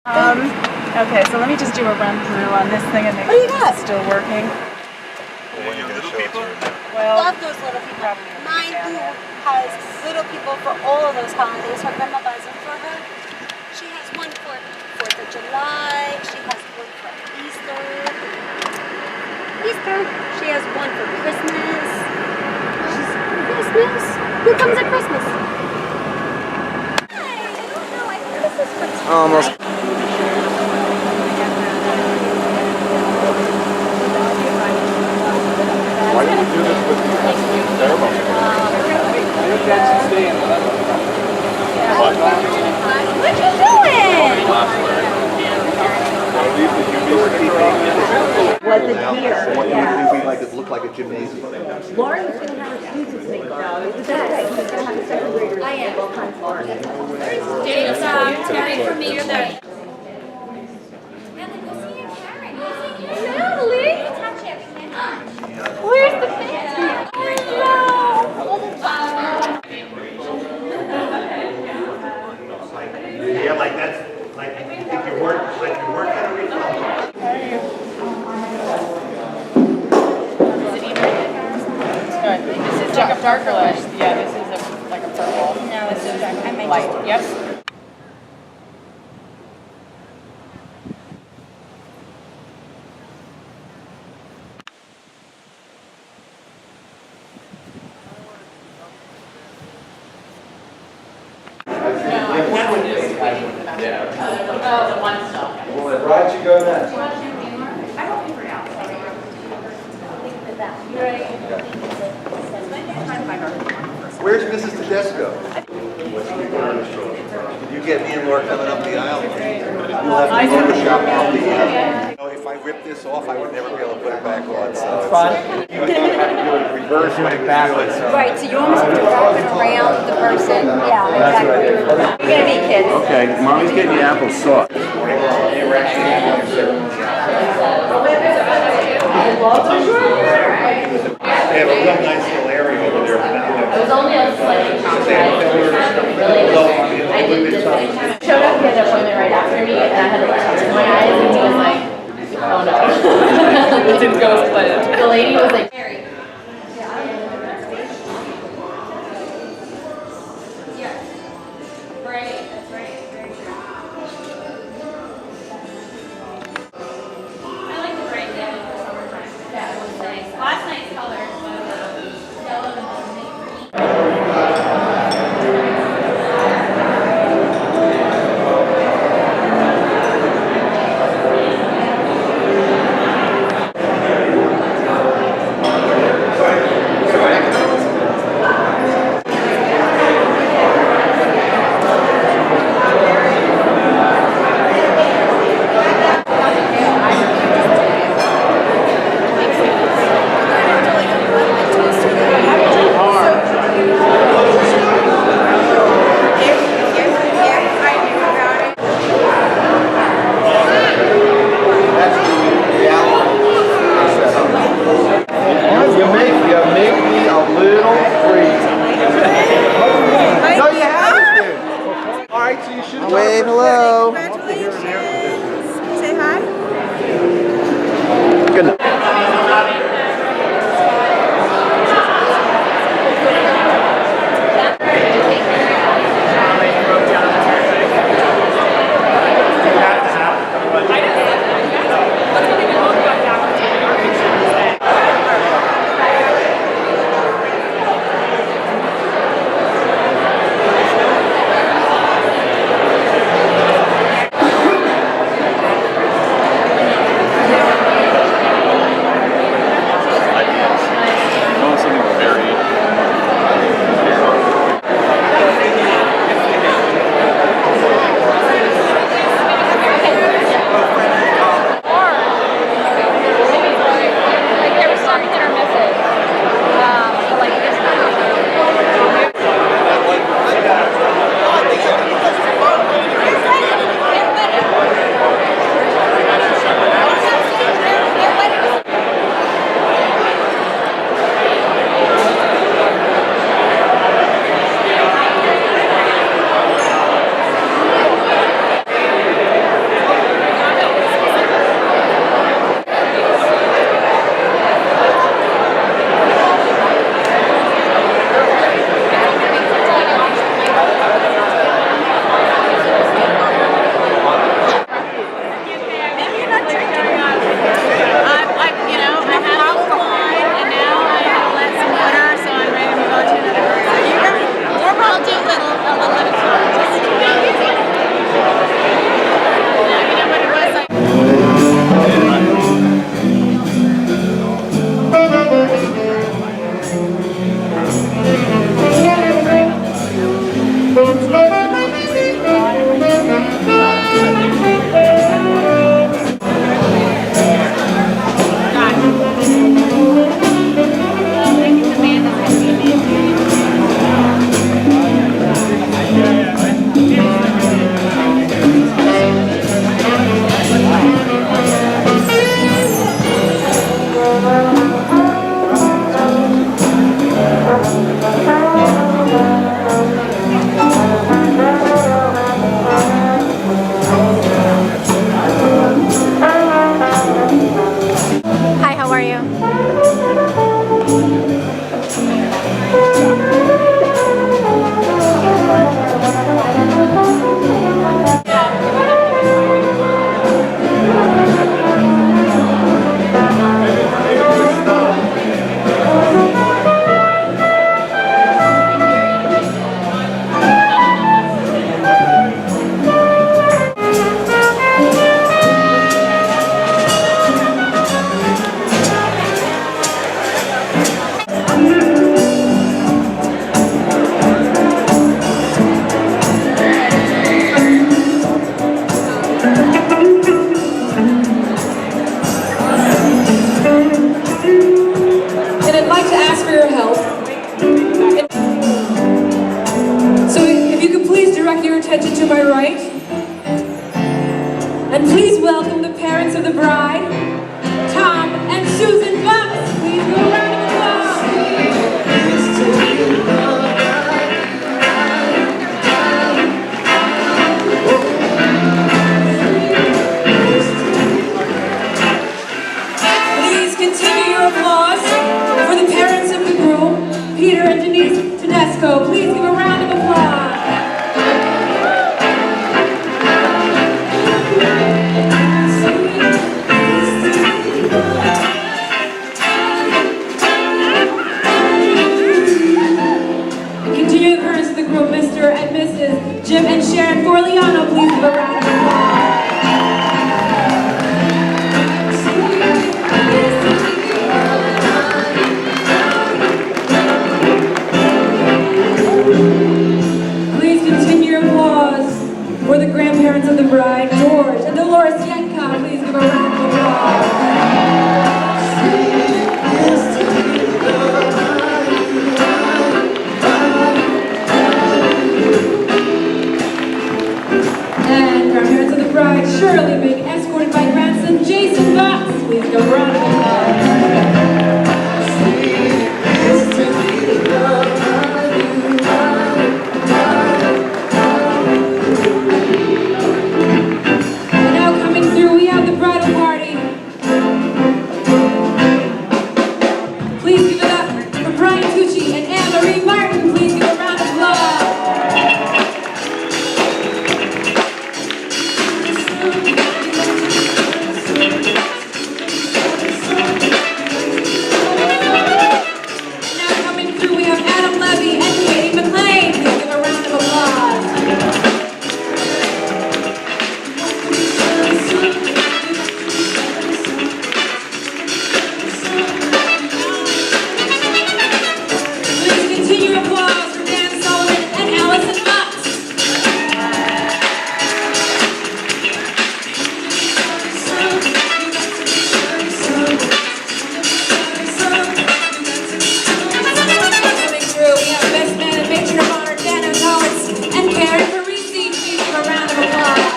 Okay, so let me just do a run through on this thing and make What do you sure got? it's still working. When you're gonna show it to her now. Well, Love those little people. Mine who has little people for all of those holidays. Her grandma buys them for her. She has one for 4th of July. She has one for Easter. She has one for Christmas. Christmas. Who comes at Christmas? Hi, I don't know. I think this is for tonight. Almost. Why do you do this with me? That's terrible. What you doing? Was it here? What do you think we like? It looked like a gymnasium. Lauren was going to have her students make art. Is that right? She's going to have a second grader make all kinds of art. It's Terry from me. You're there. Natalie! Where's the fan? Yeah, like that's like if you work at a retail. this is like a darker light. Yeah, this is like a purple. No, this is I might Light. Yep. Right, you go next. Where's Mrs. Tedesco? You get me and Laura coming up the aisle. We'll have to Photoshop out the if I rip this off, I would never be able to put it back on. So it's fun. You have to do it reverse when it backwards. Right, so you almost have to wrap it around the person. Yeah, exactly. You're gonna be kids. Okay, mommy's getting the apple sauce. They have a real nice little area over there. It was only a slightly traumatized. I did this anytime I showed up, he had an appointment right after me, and I had like tears in my eyes, and he was like, oh no. It didn't go as planned. The lady was like, Mary. Yes. Right, that's right. Very true. I like the bright yellow for summertime. Yeah, it was nice. Last night's color was yellow and green. grandparents of the bride, Tom and Susan Bucks. Please give a round of applause. Please continue your applause for the parents of the groom, Peter and Denise Tedesco. Please give a round of applause. Continue the parents of the group, Mr. and Mrs. Jim and Sharon Forliano. Please give a round of applause. Please continue your applause for the grandparents of the bride, George and Dolores Yenka. Please give a round of applause. And grandparents of the bride, Shirley, being escorted by grandson Jason Bucks. Please give a round of applause. And now coming through, we have the bridal party. Please give it up for Brian Tucci and Anne-Marie Martin. Please give a round of applause. Now coming through, we have Adam Levy and Katie McLean. Please give a round of applause. Please continue your applause for Dan Sullivan and Allison Bucks. Coming through, we have Best Man and Matron of Honor, Dana Howitz and Karen Parisi. Please give a round of applause.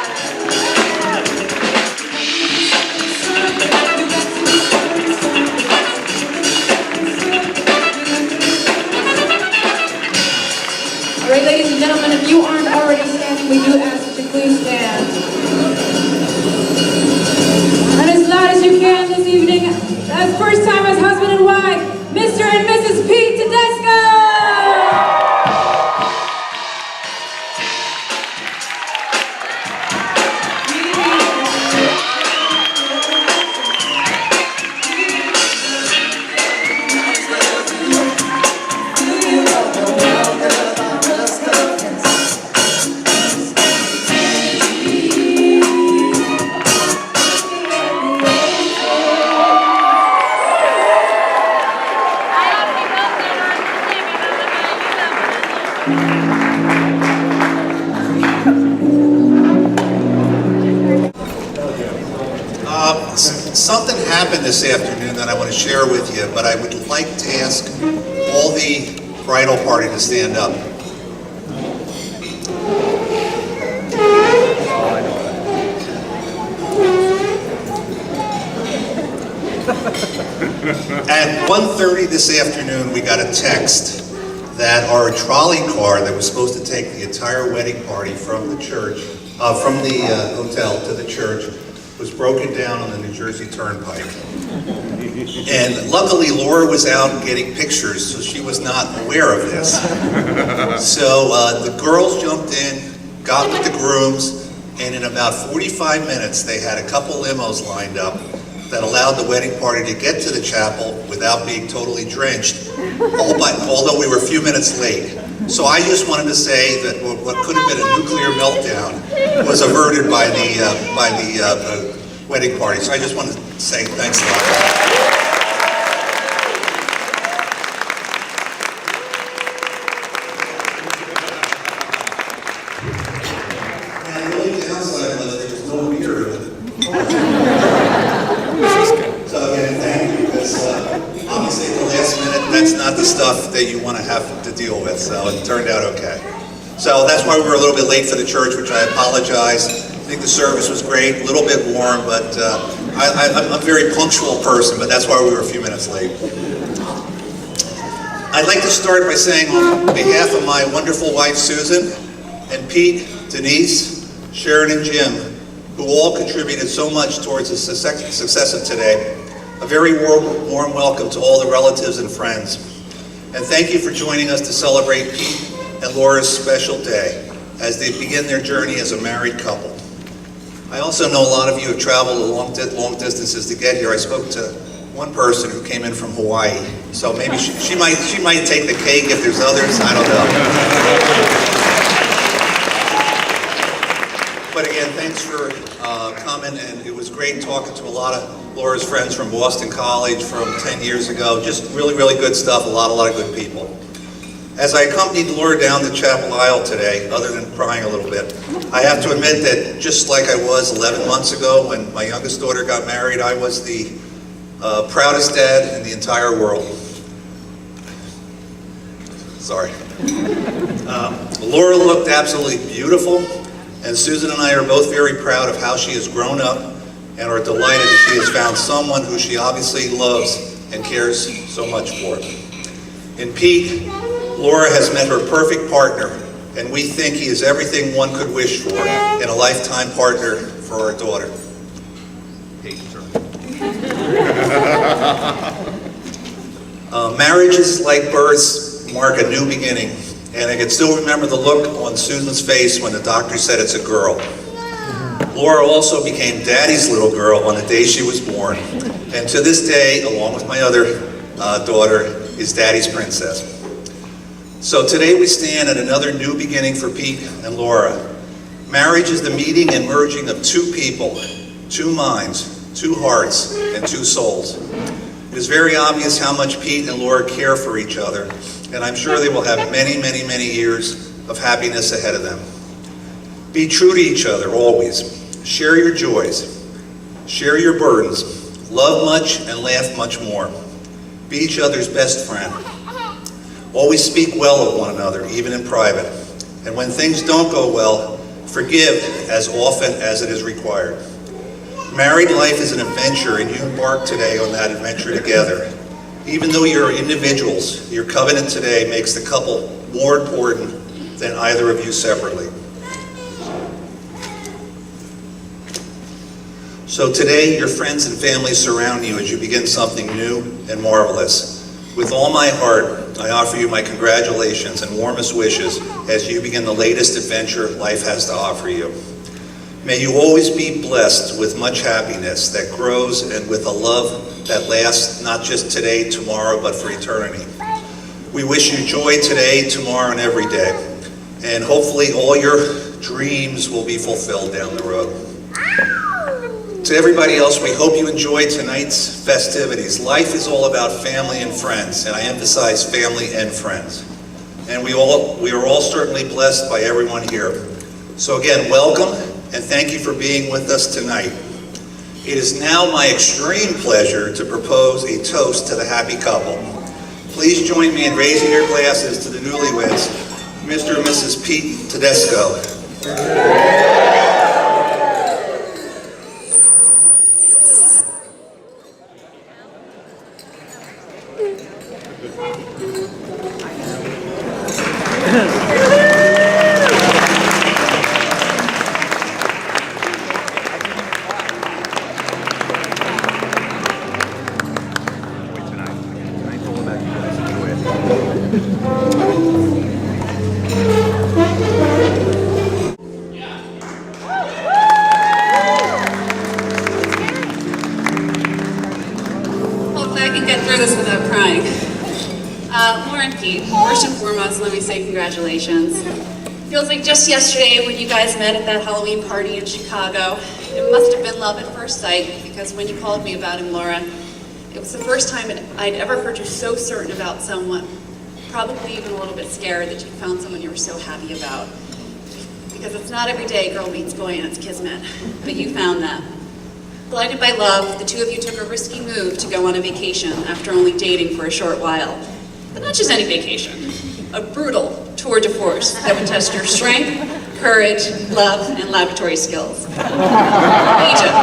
All right, ladies and gentlemen, if you aren't already standing, we do ask that you please stand. And as loud as you can this evening, as first time as husband and wife, Mr. and Mrs. Pete Tedesco! Something happened this afternoon that I want to share with you, but I would like to ask all the bridal party to stand up. At 1:30 this afternoon, we got a text that our trolley car that was supposed to take the entire wedding party from the church, from the hotel to the church, was broken down on the New Jersey Turnpike. And luckily Laura was out getting pictures, so she was not aware of this. So the girls jumped in, got with the grooms, and in about 45 minutes they had a couple limos lined up that allowed the wedding party to get to the chapel without being totally drenched, although we were a few minutes late. So I just wanted to say that what could have been a nuclear meltdown was averted by the wedding party. So I just wanted to say thanks a lot. And the only downside was there was no beer in it. So again, thank you, because obviously at the last minute, that's not the stuff that you want to have to deal with, so it turned out okay. So that's why we were a little bit late for the church, which I apologize. I think the service was great, a little bit warm, but I'm a very punctual person, but that's why we were a few minutes late. I'd like to start by saying on behalf of my wonderful wife, Susan, and Pete, Denise, Sharon, and Jim, who all contributed so much towards the success of today, a very warm welcome to all the relatives and friends. And thank you for joining us to celebrate Pete and Laura's special day as they begin their journey as a married couple. I also know a lot of you have traveled long distances to get here. I spoke to one person who came in from Hawaii, so maybe she might take the cake if there's others, I don't know. But again, thanks for coming, and it was great talking to a lot of Laura's friends from Boston College from 10 years ago. Just really, really good stuff, a lot of good people. As I accompanied Laura down the chapel aisle today, other than crying a little bit, I have to admit that just like I was 11 months ago when my youngest daughter got married, I was the proudest dad in the entire world. Sorry. Laura looked absolutely beautiful, and Susan and I are both very proud of how she has grown up and are delighted that she has found someone who she obviously loves and cares so much for. In Pete, Laura has met her perfect partner, and we think he is everything one could wish for in a lifetime partner for our daughter. Marriages like births mark a new beginning, and I can still remember the look on Susan's face when the doctor said it's a girl. Laura also became Daddy's little girl on the day she was born, and to this day, along with my other daughter, is Daddy's princess. So today we stand at another new beginning for Pete and Laura. Marriage is the meeting and merging of two people, two minds, two hearts, and two souls. It is very obvious how much Pete and Laura care for each other, and I'm sure they will have many years of happiness ahead of them. Be true to each other always. Share your joys. Share your burdens. Love much and laugh much more. Be each other's best friend. Always speak well of one another, even in private. And when things don't go well, forgive as often as it is required. Married life is an adventure, and you embark today on that adventure together. Even though you're individuals, your covenant today makes the couple more important than either of you separately. So today, your friends and family surround you as you begin something new and marvelous. With all my heart, I offer you my congratulations and warmest wishes as you begin the latest adventure life has to offer you. May you always be blessed with much happiness that grows and with a love that lasts not just today, tomorrow, but for eternity. We wish you joy today, tomorrow, and every day. And hopefully all your dreams will be fulfilled down the road. To everybody else, we hope you enjoy tonight's festivities. Life is all about family and friends, and I emphasize family and friends. And we are all certainly blessed by everyone here. So again, welcome, and thank you for being with us tonight. It is now my extreme pleasure to propose a toast to the happy couple. Please join me in raising your glasses to the newlyweds, Mr. and Mrs. Pete Tedesco. Hopefully I can get through this without crying. Laura and Pete, first and foremost, let me say congratulations. Feels like just yesterday when you guys met at that Halloween party in Chicago. It must have been love at first sight, because when you called me about him, Laura, it was the first time I'd ever heard you so certain about someone, probably even a little bit scared that you found someone you were so happy about. Because it's not every day girl meets boy and it's kismet, but you found that. Blinded by love, the two of you took a risky move to go on a vacation after only dating for a short while. But not just any vacation, a brutal tour de force that would test your strength, courage, love, and laboratory skills. Egypt.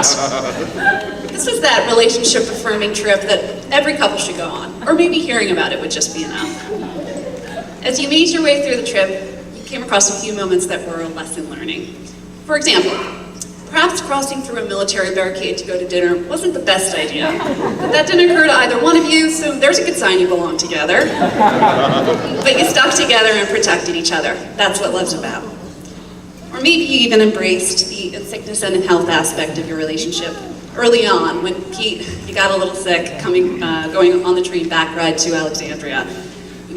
This was that relationship-affirming trip that every couple should go on, or maybe hearing about it would just be enough. As you made your way through the trip, you came across a few moments that were a lesson learning. For example, perhaps crossing through a military barricade to go to dinner wasn't the best idea, but that didn't occur to either one of you, so there's a good sign you belong together. But you stuck together and protected each other. That's what love's about. Or maybe you even embraced the sickness and health aspect of your relationship early on when Pete, you got a little sick going on the train back ride to Alexandria.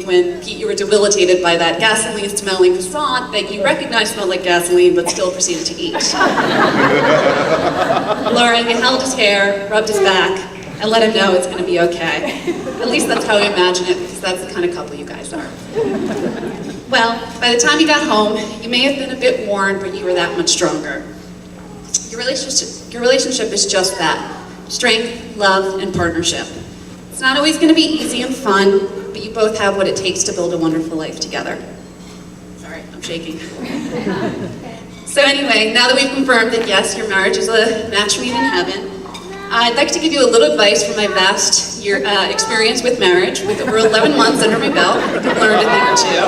When Pete, you were debilitated by that gasoline-smelling croissant that you recognized smelled like gasoline but still proceeded to eat. Laura, you held his hair, rubbed his back, and let him know it's going to be okay. At least that's how I imagine it, because that's the kind of couple you guys are. Well, by the time you got home, you may have been a bit worn, but you were that much stronger. Your relationship is just that: strength, love, and partnership. It's not always going to be easy and fun, but you both have what it takes to build a wonderful life together. Sorry, I'm shaking. So anyway, now that we've confirmed that yes, your marriage is a match made in heaven, I'd like to give you a little advice from my vast experience with marriage. With over 11 months under my belt, I've learned a thing or two.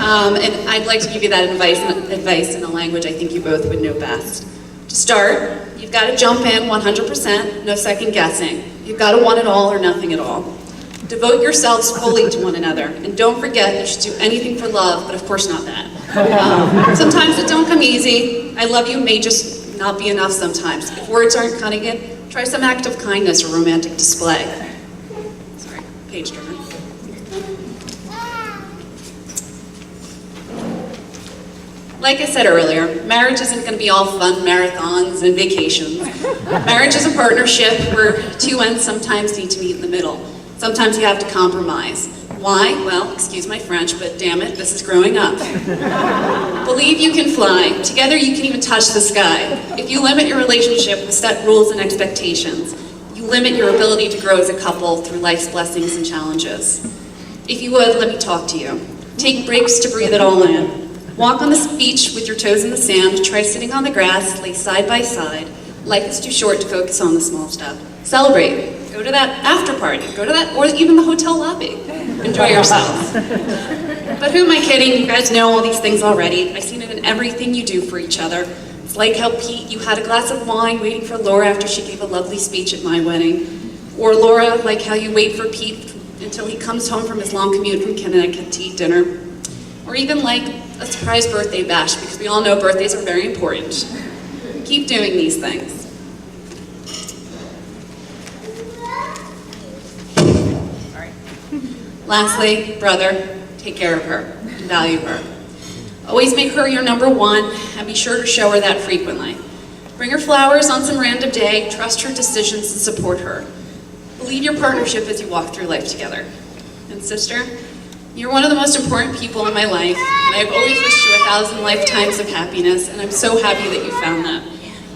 And I'd like to give you that advice in a language I think you both would know best. To start, you've got to jump in 100%, no second guessing. You've got to want it all or nothing at all. Devote yourselves fully to one another, and don't forget you should do anything for love, but of course not that. Sometimes it don't come easy. I love you may just not be enough sometimes. If words aren't cutting it, try some act of kindness or romantic display. Sorry, page turner. Like I said earlier, marriage isn't going to be all fun marathons and vacations. Marriage is a partnership where two ends sometimes need to meet in the middle. Sometimes you have to compromise. Why? Well, excuse my French, but damn it, this is growing up. Believe you can fly. Together you can even touch the sky. If you limit your relationship with set rules and expectations, you limit your ability to grow as a couple through life's blessings and challenges. If you would, let me talk to you. Take breaks to breathe it all in. Walk on the beach with your toes in the sand, try sitting on the grass, lay side by side. Life is too short to focus on the small stuff. Celebrate. Go to that after party. Go to that, or even the hotel lobby. Enjoy yourselves. But who am I kidding? You guys know all these things already. I've seen it in everything you do for each other. It's like how Pete, you had a glass of wine waiting for Laura after she gave a lovely speech at my wedding. Or Laura, like how you wait for Pete until he comes home from his long commute from Connecticut to eat dinner. Or even like a surprise birthday bash, because we all know birthdays are very important. Keep doing these things. Sorry. Lastly, brother, take care of her, value her. Always make her your number one, and be sure to show her that frequently. Bring her flowers on some random day, trust her decisions, and support her. Believe your partnership as you walk through life together. And sister, you're one of the most important people in my life, and I've always wished you 1,000 lifetimes of happiness, and I'm so happy that you found that.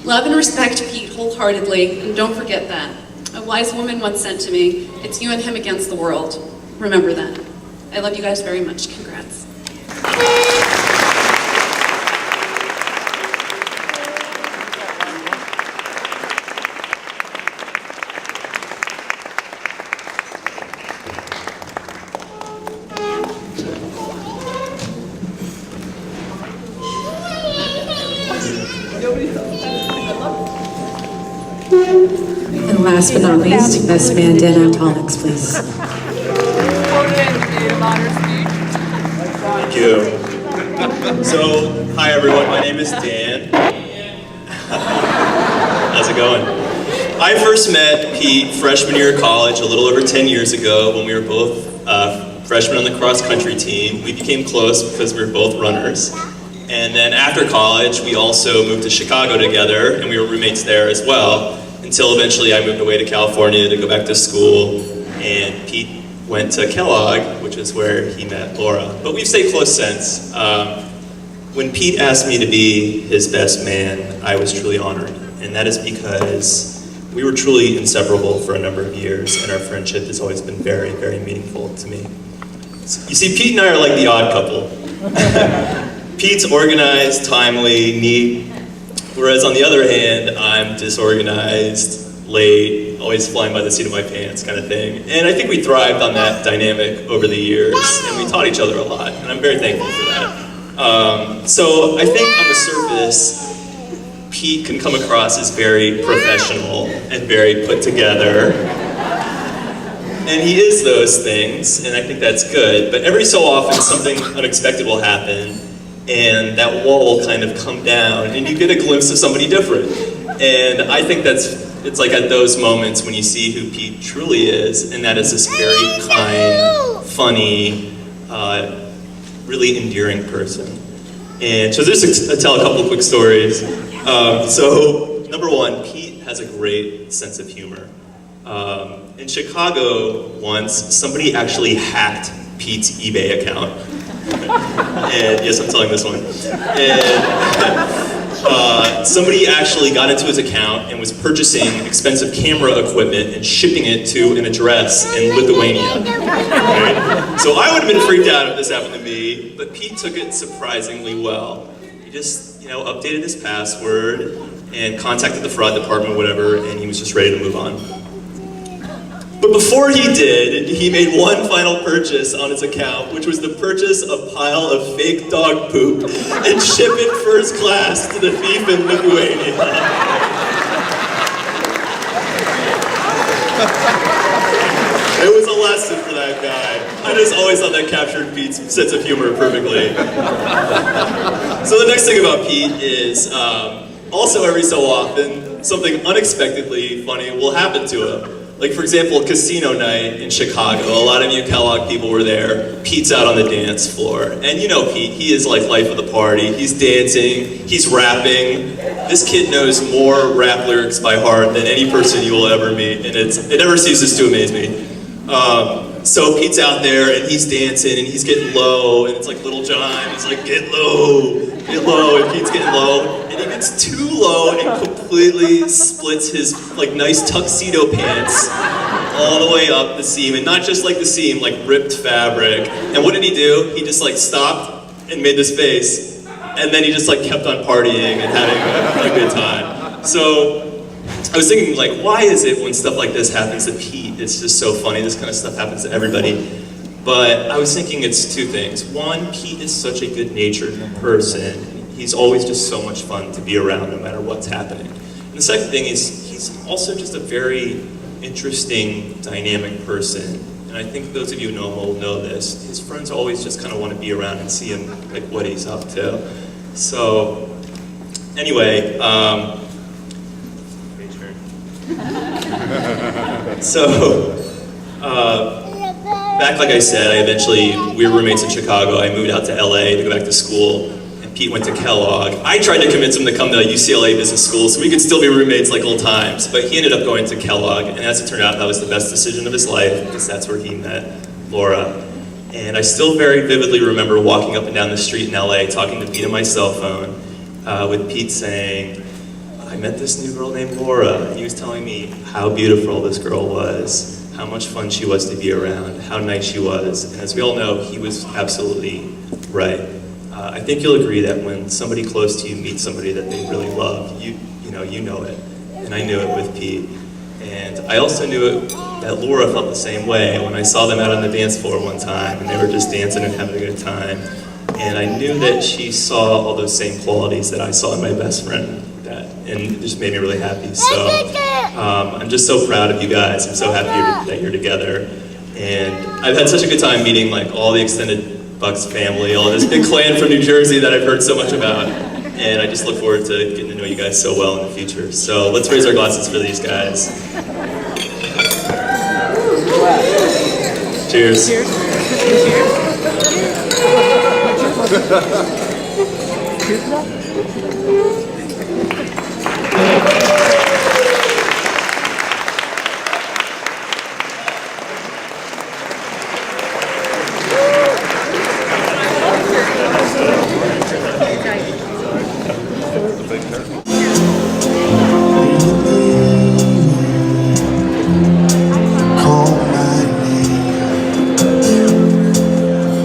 Love and respect Pete wholeheartedly, and don't forget that. A wise woman once said to me, it's you and him against the world. Remember that. I love you guys very much. Congrats. And last but not least, best man Dan Antolix, please. Thank you. So, hi everyone, my name is Dan. How's it going? I first met Pete freshman year of college a little over 10 years ago when we were both freshmen on the cross-country team. We became close because we were both runners. And then after college, we also moved to Chicago together, and we were roommates there as well, until eventually I moved away to California to go back to school, and Pete went to Kellogg, which is where he met Laura. But we've stayed close since. When Pete asked me to be his best man, I was truly honored, and that is because we were truly inseparable for a number of years, and our friendship has always been very, very meaningful to me. You see, Pete and I are like the odd couple. Pete's organized, timely, neat, Whereas on the other hand, I'm disorganized, late, always flying by the seat of my pants kind of thing. And I think we thrived on that dynamic over the years, and we taught each other a lot, and I'm very thankful for that. So I think on the surface, Pete can come across as very professional and very put together. And he is those things, and I think that's good. But every so often, something unexpected will happen, and that wall will kind of come down, and you get a glimpse of somebody different. And I think it's like at those moments when you see who Pete truly is, and that is this very kind, funny, really endearing person. And so just to tell a couple of quick stories. So number one, Pete has a great sense of humor. In Chicago once, somebody actually hacked Pete's eBay account. And yes, I'm telling this one. And somebody actually got into his account and was purchasing expensive camera equipment and shipping it to an address in Lithuania. Right? So I would have been freaked out if this happened to me, but Pete took it surprisingly well. He just, updated his password and contacted the fraud department, whatever, and he was just ready to move on. But before he did, he made one final purchase on his account, which was to purchase a pile of fake dog poop and ship it first class to the thief in Lithuania. It was a lesson for that guy. I just always thought that captured Pete's sense of humor perfectly. So the next thing about Pete is, also every so often, something unexpectedly funny will happen to him. Like, for example, casino night in Chicago. A lot of you Kellogg people were there. Pete's out on the dance floor. And you know Pete, he is like life of the party. He's dancing, he's rapping. This kid knows more rap lyrics by heart than any person you will ever meet. And it never ceases to amaze me. So Pete's out there and he's dancing and he's getting low. And it's like Little John, he's like, get low. And Pete's getting low. And he gets too low and completely splits his nice tuxedo pants all the way up the seam, and not just like the seam, like ripped fabric. And what did he do? He just stopped and made this face, and then he just kept on partying and having a good time. So I was thinking, why is it when stuff like this happens to Pete, it's just so funny? This kind of stuff happens to everybody. But I was thinking it's two things. One, Pete is such a good-natured person. He's always just so much fun to be around no matter what's happening. And the second thing is he's also just a very interesting, dynamic person. And I think those of you who know him will know this. His friends always just kind of want to be around and see him, what he's up to. So, anyway, back like I said, we were roommates in Chicago. I moved out to LA to go back to school, and Pete went to Kellogg. I tried to convince him to come to UCLA Business School so we could still be roommates like old times, but he ended up going to Kellogg, and as it turned out, that was the best decision of his life, because that's where he met Laura. And I still very vividly remember walking up and down the street in LA, talking to Pete on my cell phone, with Pete saying, I met this new girl named Laura, and he was telling me how beautiful this girl was, how much fun she was to be around, how nice she was. And as we all know, he was absolutely right. I think you'll agree that when somebody close to you meets somebody that they really love, you know it. And I knew it with Pete. And I also knew that Laura felt the same way when I saw them out on the dance floor one time, and they were just dancing and having a good time. And I knew that she saw all those same qualities that I saw in my best friend. And it just made me really happy. So I'm just so proud of you guys. I'm so happy that you're together. And I've had such a good time meeting all the extended Bucks family, all this big clan from New Jersey that I've heard so much about. And I just look forward to getting to know you guys so well in the future. So let's raise our glasses for these guys. Cheers. Call my name,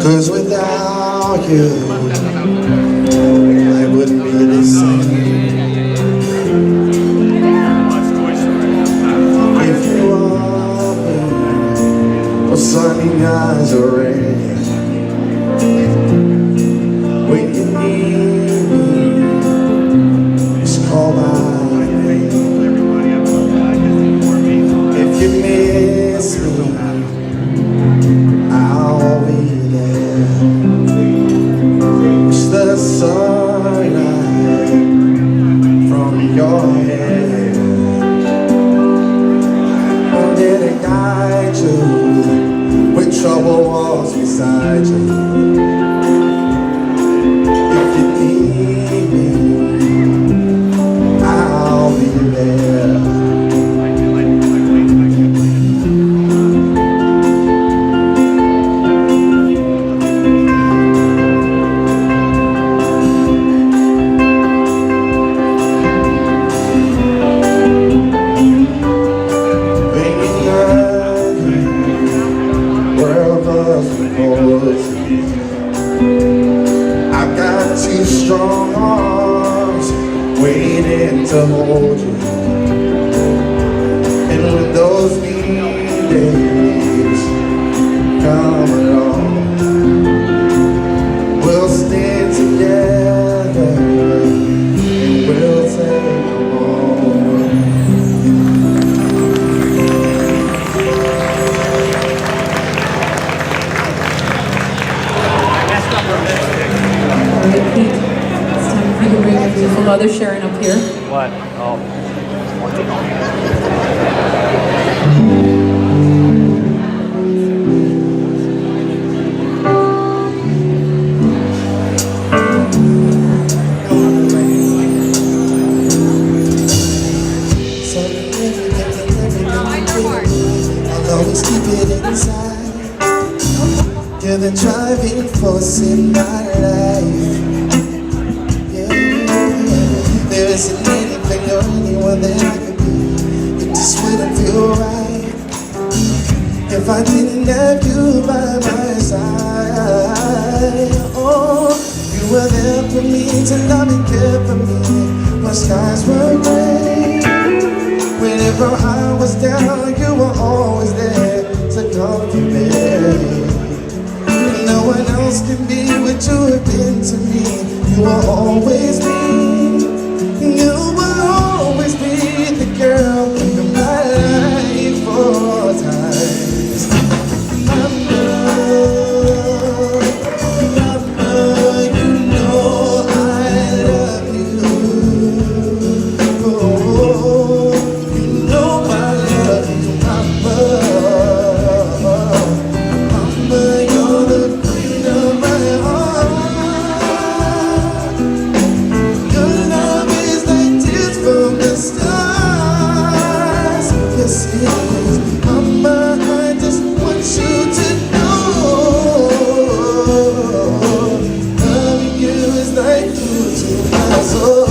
'cause without you I wouldn't be the same. to hold you. And when those mean days come along, we'll stand together and we'll take them home. All right, Pete, it's time for you to bring your beautiful mother Sharon up here. What? Oh. I'll always keep it inside. You're the driving force in my life. Yeah, there isn't anything or anyone that I could be. It just wouldn't feel right if I didn't have you by my side. Oh, you were there for me to love and care for me. My skies were gray. Whenever I was down, you were always there to comfort me. No one else can be what you have been to me. You will always be, you will always be the girl in my life for times. Mama, you know I love you. Oh, you know I love you, Mama. Mama, you're the queen of my heart. Your love is like tears from the stars. Yes, it is. Mama, I just want you to know, loving you is like food to my soul.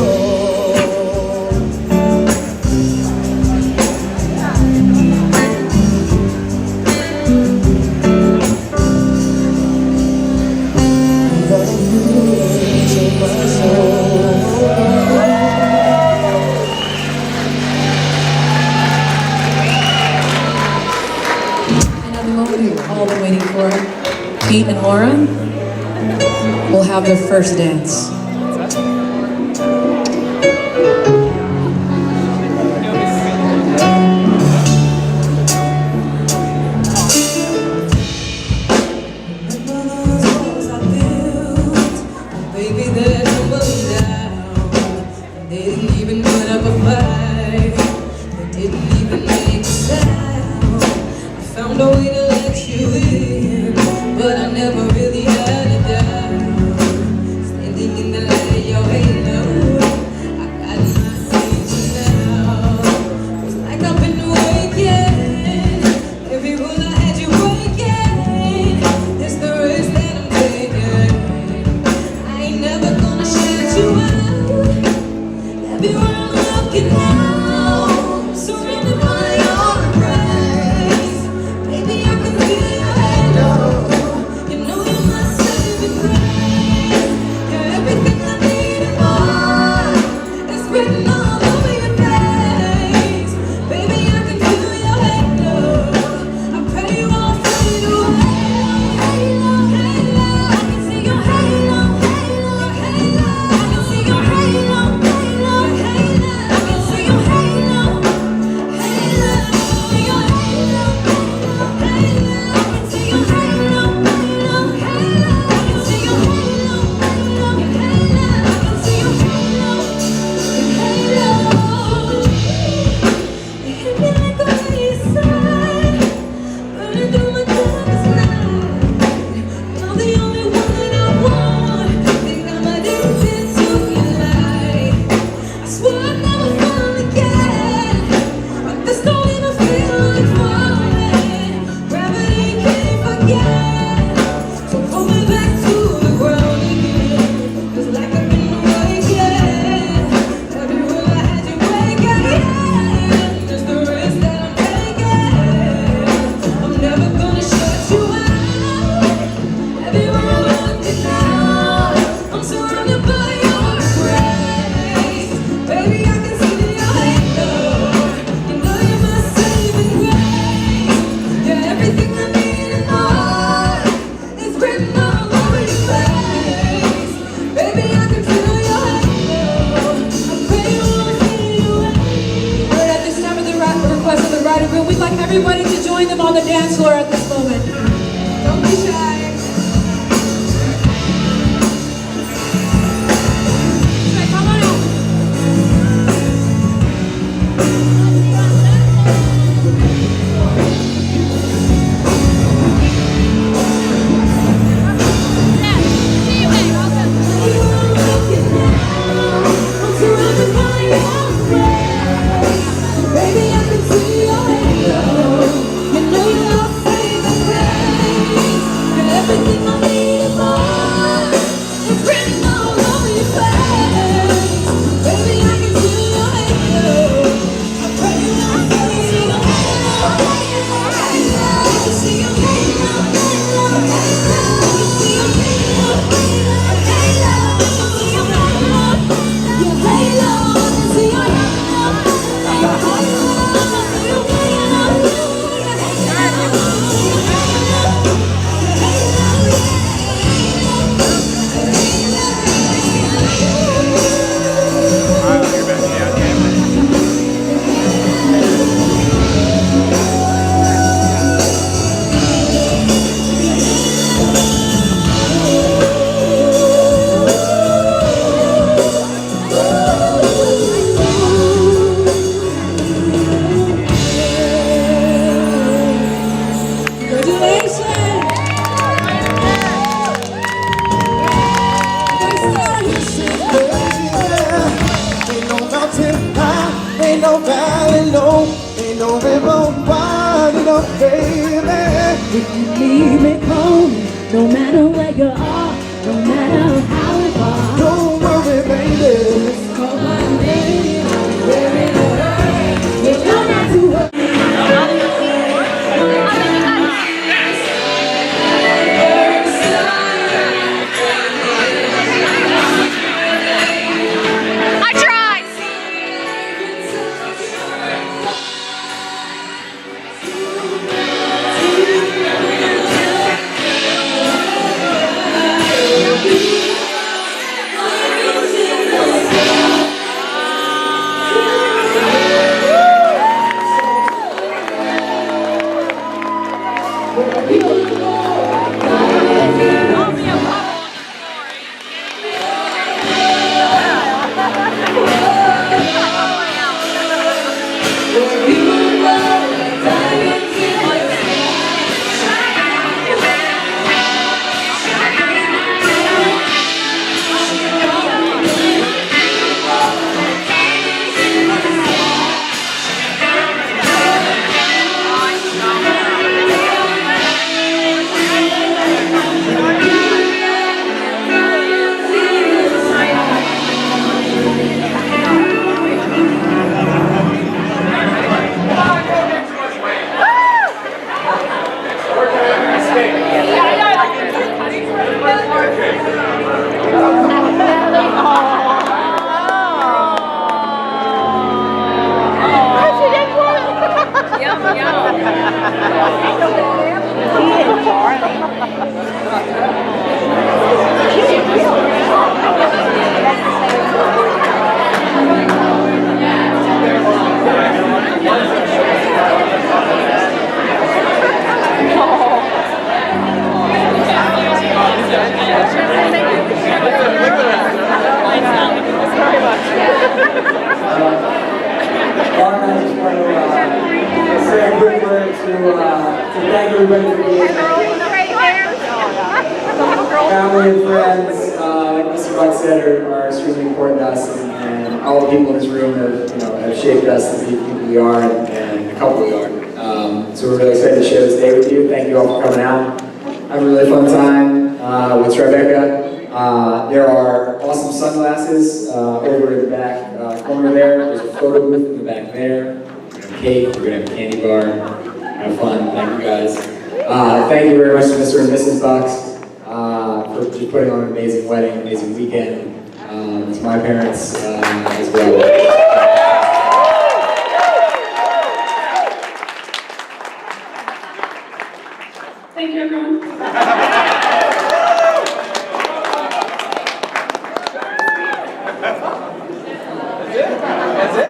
And at the moment we've all been waiting for, Pete and Laura will have their first dance. Baby, they're tumbling down. They didn't even put up a fight. They didn't even make a sound. I found a way to let you in, but I never really had a doubt. Standing in the everybody to join them on the dance floor at this moment. Don't be shy. Okay, come on out. Baby, I can see your halo. You know you're favorite place. You're everything I need and more. It's written all over your face. Baby, I can see your halo. I pray you don't see your halo. I can see your halo, halo, halo. I can see your halo, halo, halo. I can see your halo, your halo. I can see your halo. Ain't no mountain high, ain't no valley low, ain't no river wide enough, baby. If you leave me cold, no matter where you are, no matter how far. Don't worry, baby. Call my name, baby. You don't have to worry. Family and friends, like Mr. Buck said, are extremely important to us, and all the people in this room have shaped us to be the people we are and the couple we are. So we're really excited to share this day with you. Thank you all for coming out. Have a really fun time with Rebecca. There are awesome sunglasses over in the back corner there. There's a photo booth in the back there. We're gonna have cake. We're gonna have a candy bar. Have fun. Thank you guys. Thank you very much to Mr. and Mrs. Bucks for just putting on an amazing wedding, amazing weekend. To my parents as well. Thank you, everyone. That's it?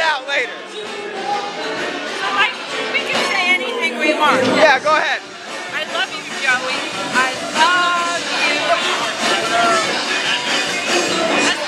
out later. Like, we can say anything we want. Yeah, go ahead. I love you, Joey. I love you. That's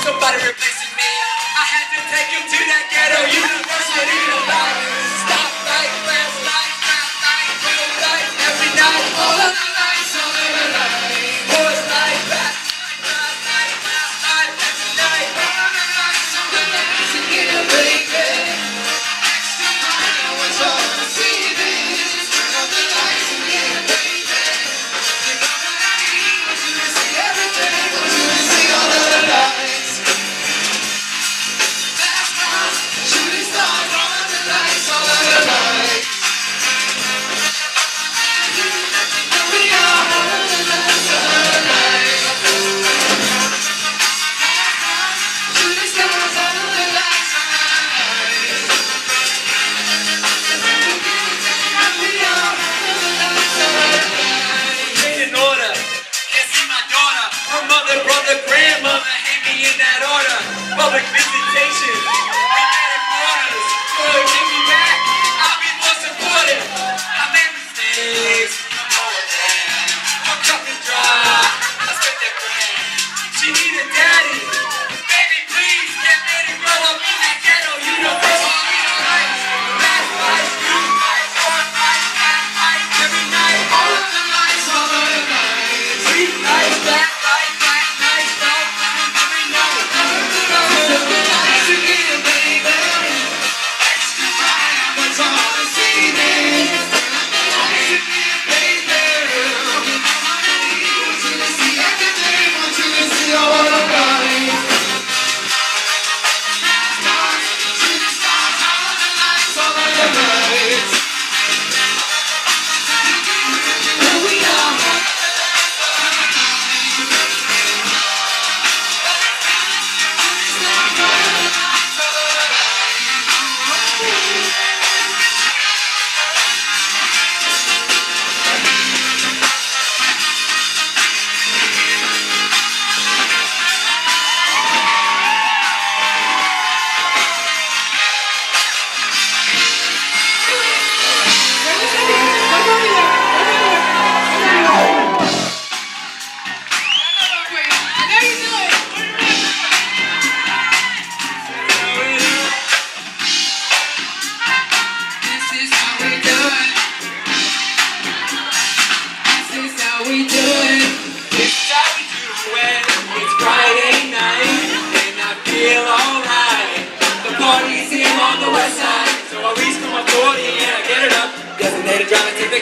Somebody replacing me. I had to take him to that ghetto university of life. Stop light, last night, rap night, real life, every night, all of the nights, all of the nights. Boys like that, last night, every night, all of the nights, all of the nights. And yeah, baby, extra high, I want y'all to see this. Turn up the lights and yeah, baby. You know what I need, want you to see everything, want you to see all of the lights. Shooting star.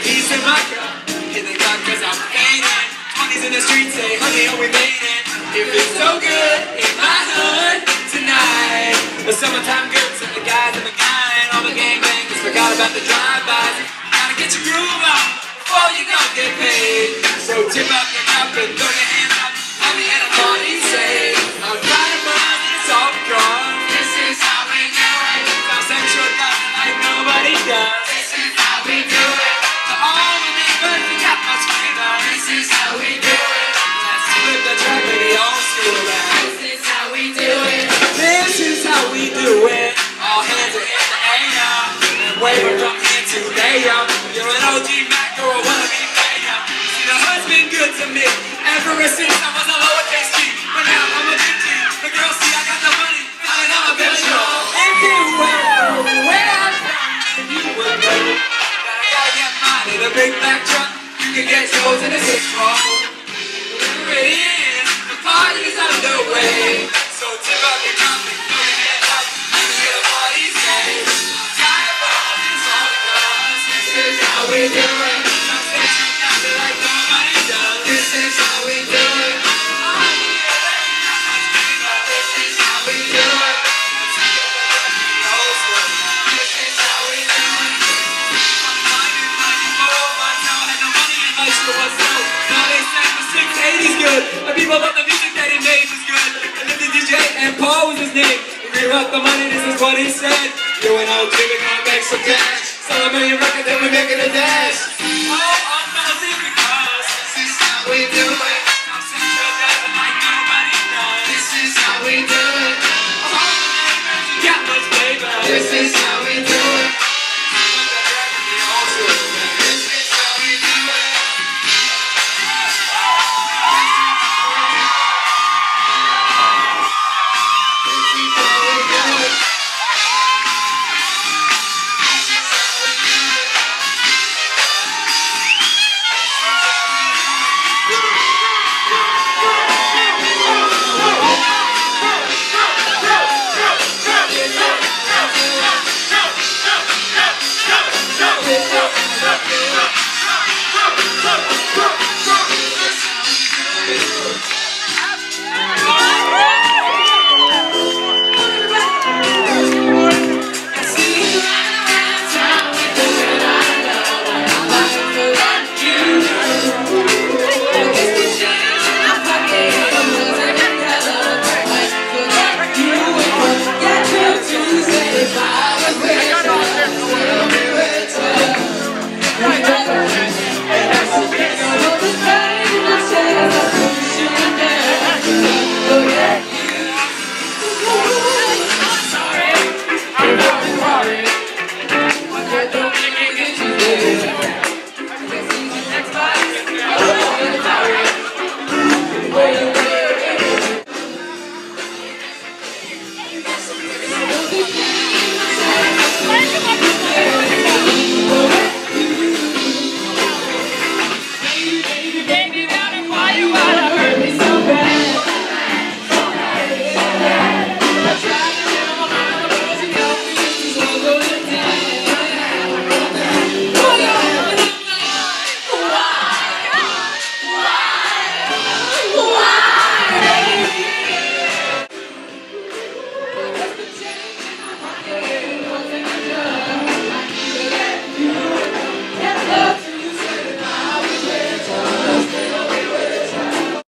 peace in my cup. Hit the clock cause I'm fading. 20s in the streets say, honey, oh, we made it. It feels so good in my hood tonight. The summertime goods and the guys and the kind. All the gangbangers forgot about the drive-bys. Gotta get your groove on before you go get paid. So tip up your cup and throw your hands up. I'll be at a party, say, I'm riding around in a soft car. This is how we do it. South Central does it like nobody does. This is how we do it. To all the neighbors, we got much flavor. This is how we do it. Let's flip the track with the old school band. This is how we do it. This is how we do it. All hands are in the air. And waving from here to there. You're an OG Mac or a wannabe player. See, the hood's been good to me ever since I was a lowercase G. But now I'm a big G. The girls see I got the money. I know I'm a bit strong. If you were where I'm from, you would know that I gotta get mine in a big black truck. You can get yours in a 6-car. Whatever it is, the party's underway. So tip up your cup and throw your hands up. You can get a party say. I'm tired of all these autographs. This is how we do it. I'm station down to like nobody does. This is how we do it. This is how we do it. This is how we do it. I'm finding my mobile now. Had no money in high school, but still. Now they say the 680's good. And people love the music that he made was good. I lived in DJ and Paul was his name. He gave up the money, this is what he said. You and OG, we gonna make some cash. Sell a million records, then we making a dash. Oh, I'm fancy because this is how we do it. I'm Central dancing like nobody does. This is how we do it. All the neighbors, you got much flavor. This is how we do it. This is how we do it. Baby,